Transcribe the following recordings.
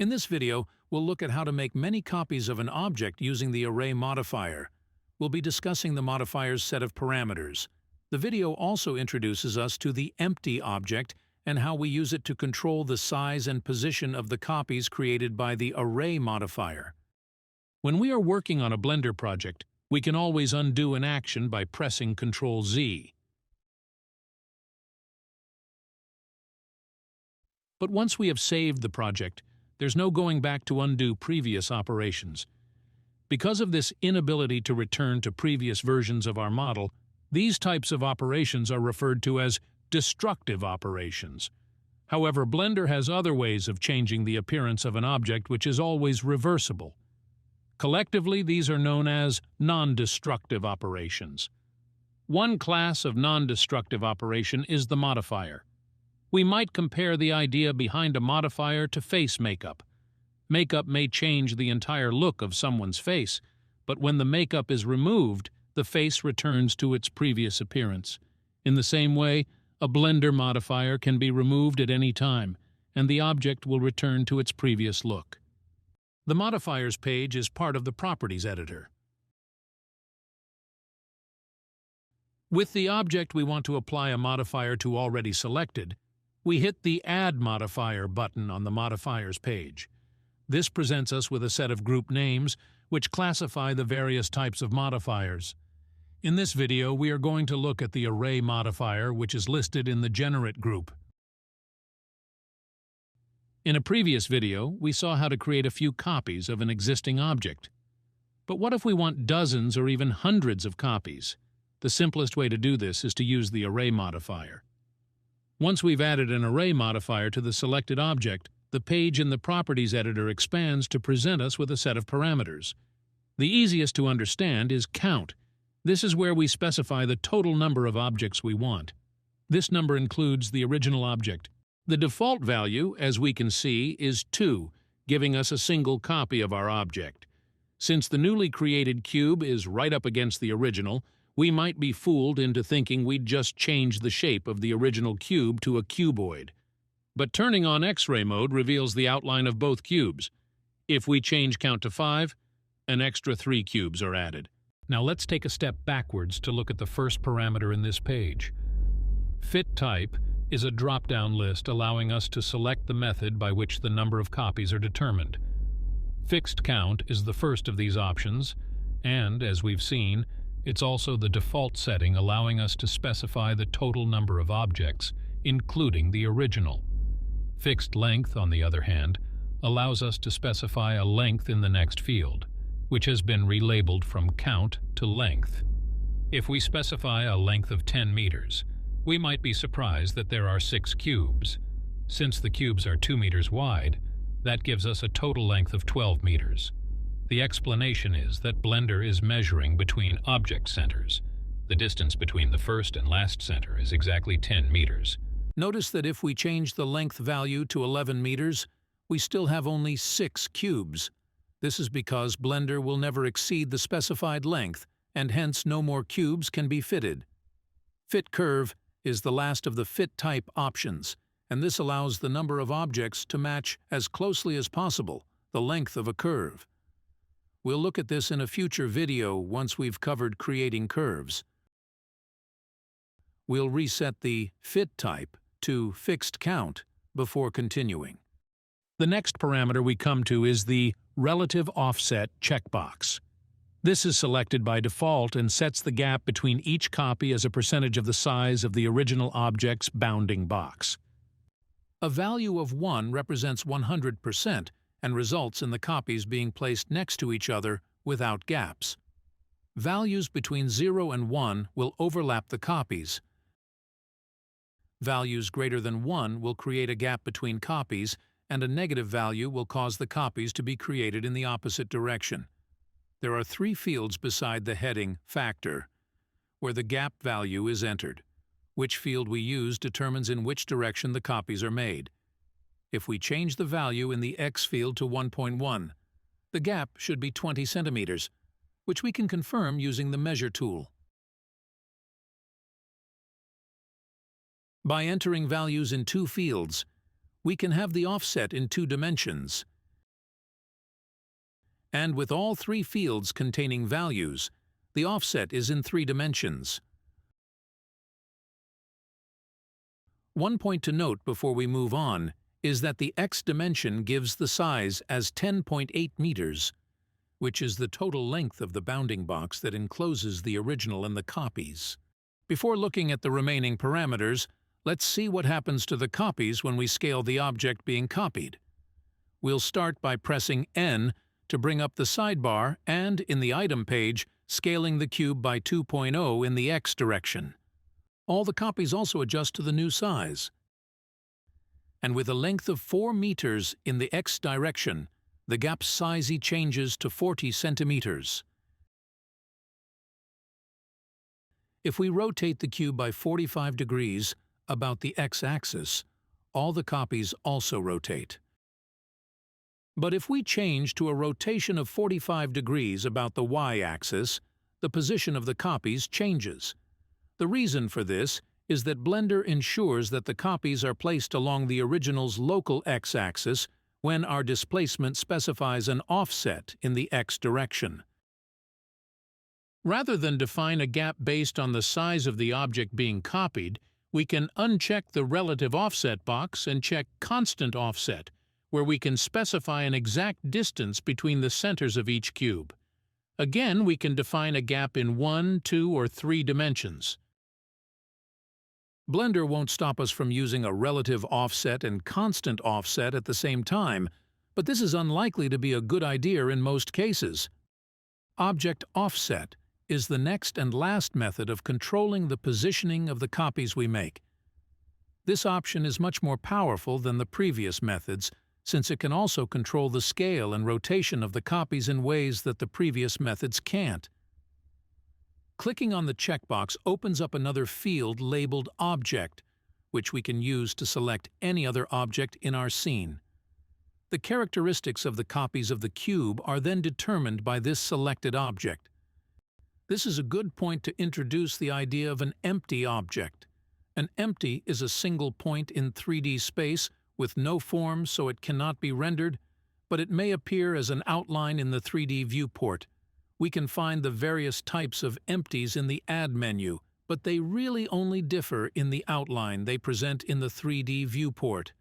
In this video, we'll look at how to make many copies of an object using the Array Modifier. We'll be discussing the modifier's set of parameters. The video also introduces us to the empty object and how we use it to control the size and position of the copies created by the Array Modifier. When we are working on a Blender project, we can always undo an action by pressing Ctrl-Z. But once we have saved the project, there's no going back to undo previous operations. Because of this inability to return to previous versions of our model, these types of operations are referred to as destructive operations. However, Blender has other ways of changing the appearance of an object which is always reversible. Collectively, these are known as non-destructive operations. One class of non-destructive operation is the modifier. We might compare the idea behind a modifier to face makeup. Makeup may change the entire look of someone's face, but when the makeup is removed, the face returns to its previous appearance. In the same way, a Blender modifier can be removed at any time, and the object will return to its previous look. The Modifiers page is part of the Properties editor. With the object we want to apply a modifier to already selected, we hit the Add Modifier button on the Modifiers page. This presents us with a set of group names which classify the various types of modifiers. In this video, we are going to look at the Array Modifier, which is listed in the Generate group. In a previous video, we saw how to create a few copies of an existing object. But what if we want dozens or even hundreds of copies? The simplest way to do this is to use the Array Modifier. Once we've added an Array Modifier to the selected object, the page in the Properties editor expands to present us with a set of parameters. The easiest to understand is count. This is where we specify the total number of objects we want. This number includes the original object. The default value, as we can see, is 2, giving us a single copy of our object. Since the newly created cube is right up against the original, we might be fooled into thinking we'd just change the shape of the original cube to a cuboid. But turning on X-ray mode reveals the outline of both cubes. If we change count to 5, an extra 3 cubes are added. Now let's take a step backwards to look at the first parameter in this page. Fit type is a drop-down list allowing us to select the method by which the number of copies are determined. Fixed count is the first of these options, and, as we've seen, it's also the default setting allowing us to specify the total number of objects, including the original. Fixed length, on the other hand, allows us to specify a length in the next field, which has been relabeled from count to length. If we specify a length of 10 meters, we might be surprised that there are 6 cubes. Since the cubes are 2 meters wide, that gives us a total length of 12 meters. The explanation is that Blender is measuring between object centers. The distance between the first and last center is exactly 10 meters. Notice that if we change the length value to 11 meters, we still have only 6 cubes. This is because Blender will never exceed the specified length, and hence no more cubes can be fitted. Fit curve is the last of the fit type options, and this allows the number of objects to match as closely as possible the length of a curve. We'll look at this in a future video once we've covered creating curves. We'll reset the fit type to fixed count before continuing. The next parameter we come to is the relative offset checkbox. This is selected by default and sets the gap between each copy as a percentage of the size of the original object's bounding box. A value of 1 represents 100% and results in the copies being placed next to each other without gaps. Values between 0 and 1 will overlap the copies. Values greater than 1 will create a gap between copies, and a negative value will cause the copies to be created in the opposite direction. There are 3 fields beside the heading Factor, where the gap value is entered. Which field we use determines in which direction the copies are made. If we change the value in the X field to 1.1, the gap should be 20 centimeters, which we can confirm using the Measure tool. By entering values in 2 fields, we can have the offset in 2 dimensions. And with all three fields containing values, the offset is in 3 dimensions. One point to note before we move on is that the x dimension gives the size as 10.8 meters, which is the total length of the bounding box that encloses the original and the copies. Before looking at the remaining parameters, let's see what happens to the copies when we scale the object being copied. We'll start by pressing N to bring up the sidebar and, in the item page, scaling the cube by 2.0 in the x direction. All the copies also adjust to the new size. And with a length of 4 meters in the x direction, the gap's size changes to 40 centimeters. If we rotate the cube by 45 degrees about the x-axis, all the copies also rotate. But if we change to a rotation of 45 degrees about the y-axis, the position of the copies changes. The reason for this is that Blender ensures that the copies are placed along the original's local x-axis when our displacement specifies an offset in the x direction. Rather than define a gap based on the size of the object being copied, we can uncheck the relative offset box and check constant offset, where we can specify an exact distance between the centers of each cube. Again, we can define a gap in 1, 2, or 3 dimensions. Blender won't stop us from using a relative offset and constant offset at the same time, but this is unlikely to be a good idea in most cases. Object offset is the next and last method of controlling the positioning of the copies we make. This option is much more powerful than the previous methods, since it can also control the scale and rotation of the copies in ways that the previous methods can't. Clicking on the checkbox opens up another field labeled Object, which we can use to select any other object in our scene. The characteristics of the copies of the cube are then determined by this selected object. This is a good point to introduce the idea of an empty object. An empty is a single point in 3D space with no form, so it cannot be rendered, but it may appear as an outline in the 3D viewport. We can find the various types of empties in the Add menu, but they really only differ in the outline they present in the 3D viewport.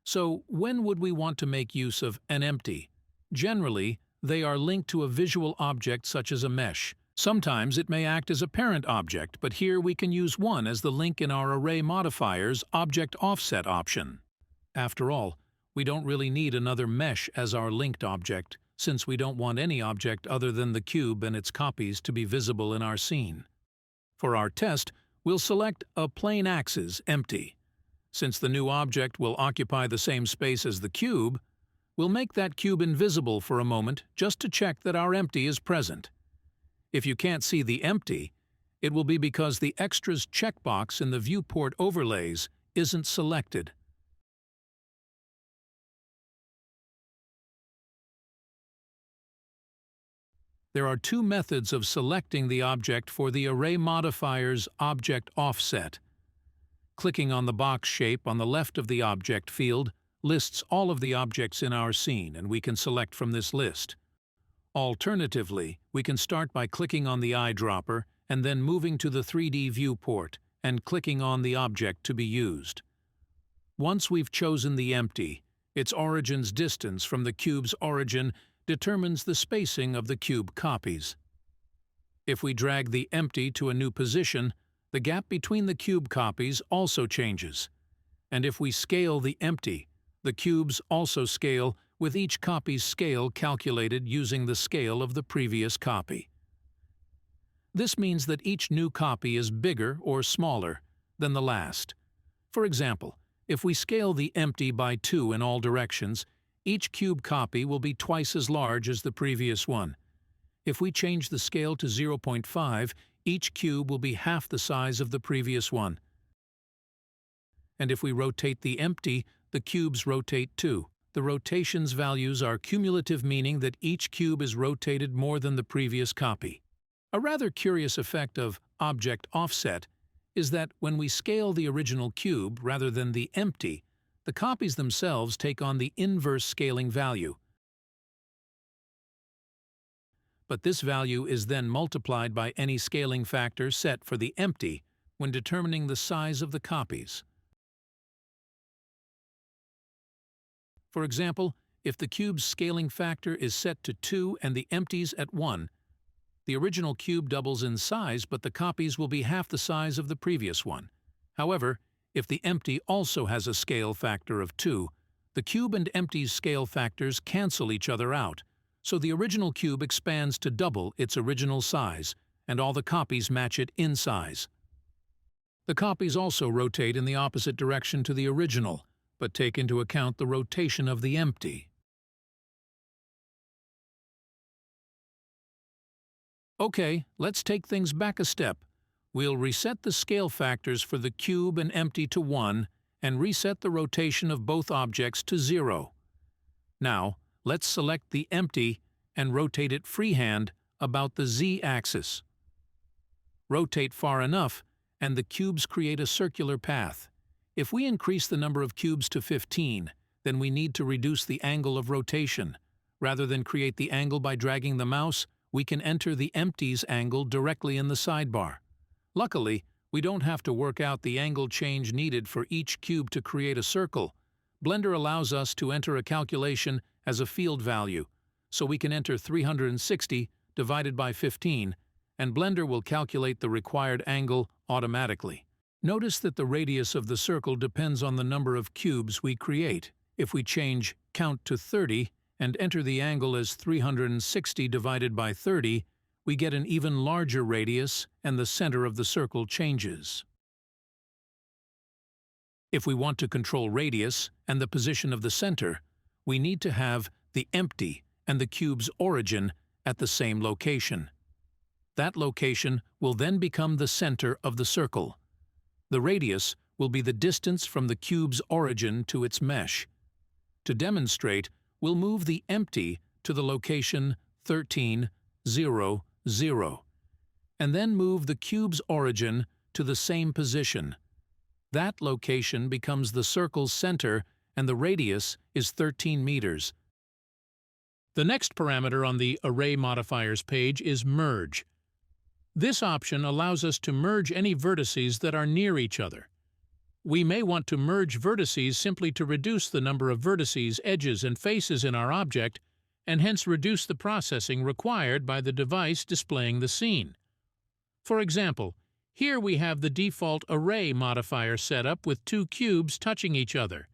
So, when would we want to make use of an empty? Generally, they are linked to a visual object such as a mesh. Sometimes it may act as a parent object, but here we can use one as the link in our Array Modifier's Object Offset option. After all, we don't really need another mesh as our linked object, since we don't want any object other than the cube and its copies to be visible in our scene. For our test, we'll select a plane axis empty. Since the new object will occupy the same space as the cube, we'll make that cube invisible for a moment just to check that our empty is present. If you can't see the empty, it will be because the Extras checkbox in the Viewport Overlays isn't selected. There are 2 methods of selecting the object for the Array Modifier's Object Offset. Clicking on the box shape on the left of the Object field lists all of the objects in our scene, and we can select from this list. Alternatively, we can start by clicking on the eyedropper and then moving to the 3D viewport and clicking on the object to be used. Once we've chosen the empty, its origin's distance from the cube's origin determines the spacing of the cube copies. If we drag the empty to a new position, the gap between the cube copies also changes. And if we scale the empty, the cubes also scale, with each copy's scale calculated using the scale of the previous copy. This means that each new copy is bigger or smaller than the last. For example, if we scale the empty by 2 in all directions, each cube copy will be twice as large as the previous one. If we change the scale to 0.5, each cube will be half the size of the previous one. And if we rotate the empty, the cubes rotate too. The rotation's values are cumulative, meaning that each cube is rotated more than the previous copy. A rather curious effect of object offset is that when we scale the original cube rather than the empty, the copies themselves take on the inverse scaling value. But this value is then multiplied by any scaling factor set for the empty when determining the size of the copies. For example, if the cube's scaling factor is set to 2 and the empties at 1, the original cube doubles in size, but the copies will be half the size of the previous one. However, if the empty also has a scale factor of 2, the cube and empty's scale factors cancel each other out, so the original cube expands to double its original size, and all the copies match it in size. The copies also rotate in the opposite direction to the original, but take into account the rotation of the empty. Okay, let's take things back a step. We'll reset the scale factors for the cube and empty to 1 and reset the rotation of both objects to 0. Now, let's select the empty and rotate it freehand about the z-axis. Rotate far enough, and the cubes create a circular path. If we increase the number of cubes to 15, then we need to reduce the angle of rotation. Rather than create the angle by dragging the mouse, we can enter the empty's angle directly in the sidebar. Luckily, we don't have to work out the angle change needed for each cube to create a circle. Blender allows us to enter a calculation as a field value, so we can enter 360 divided by 15, and Blender will calculate the required angle automatically. Notice that the radius of the circle depends on the number of cubes we create. If we change count to 30 and enter the angle as 360 divided by 30, we get an even larger radius and the center of the circle changes. If we want to control radius and the position of the center, we need to have the empty and the cube's origin at the same location. That location will then become the center of the circle. The radius will be the distance from the cube's origin to its mesh. To demonstrate, we'll move the empty to the location 13, 0, 0, and then move the cube's origin to the same position. That location becomes the circle's center, and the radius is 13 meters. The next parameter on the Array Modifiers page is Merge. This option allows us to merge any vertices that are near each other. We may want to merge vertices simply to reduce the number of vertices, edges, and faces in our object, and hence reduce the processing required by the device displaying the scene. For example, here we have the default Array Modifier set up with 2 cubes touching each other.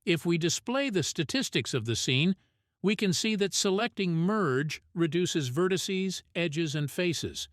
If we display the statistics of the scene, we can see that selecting Merge reduces vertices, edges, and faces.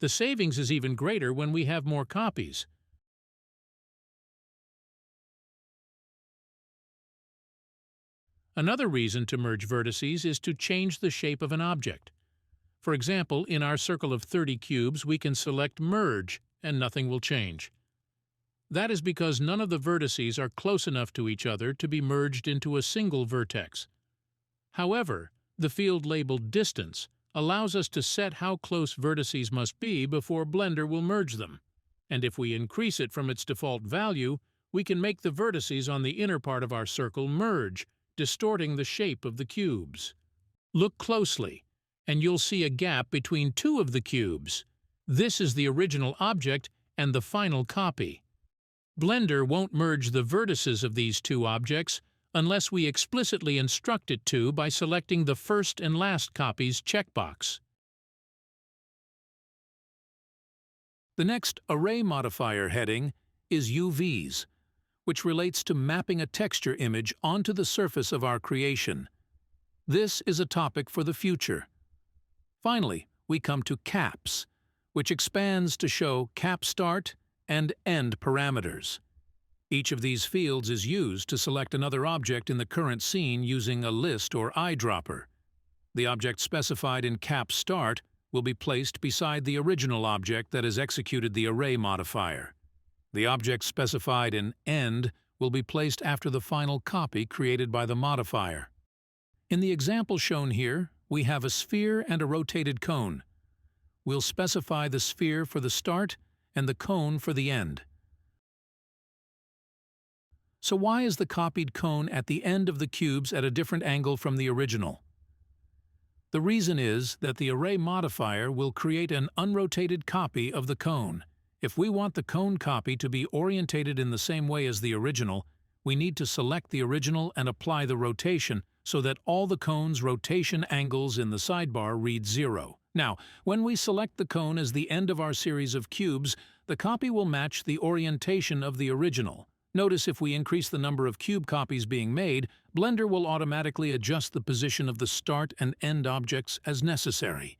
The savings is even greater when we have more copies. Another reason to merge vertices is to change the shape of an object. For example, in our circle of 30 cubes, we can select Merge, and nothing will change. That is because none of the vertices are close enough to each other to be merged into a single vertex. However, the field labeled Distance allows us to set how close vertices must be before Blender will merge them. And if we increase it from its default value, we can make the vertices on the inner part of our circle merge, distorting the shape of the cubes. Look closely, and you'll see a gap between 2 of the cubes. This is the original object and the final copy. Blender won't merge the vertices of these 2 objects unless we explicitly instruct it to by selecting the first and last copies checkbox. The next Array Modifier heading is UVs, which relates to mapping a texture image onto the surface of our creation. This is a topic for the future. Finally, we come to Caps, which expands to show cap start and end parameters. Each of these fields is used to select another object in the current scene using a list or eyedropper. The object specified in cap start will be placed beside the original object that has executed the Array Modifier. The object specified in end will be placed after the final copy created by the modifier. In the example shown here, we have a sphere and a rotated cone. We'll specify the sphere for the start and the cone for the end. So why is the copied cone at the end of the cubes at a different angle from the original? The reason is that the Array Modifier will create an unrotated copy of the cone. If we want the cone copy to be orientated in the same way as the original, we need to select the original and apply the rotation so that all the cone's rotation angles in the sidebar read 0. Now, when we select the cone as the end of our series of cubes, the copy will match the orientation of the original. Notice if we increase the number of cube copies being made, Blender will automatically adjust the position of the start and end objects as necessary.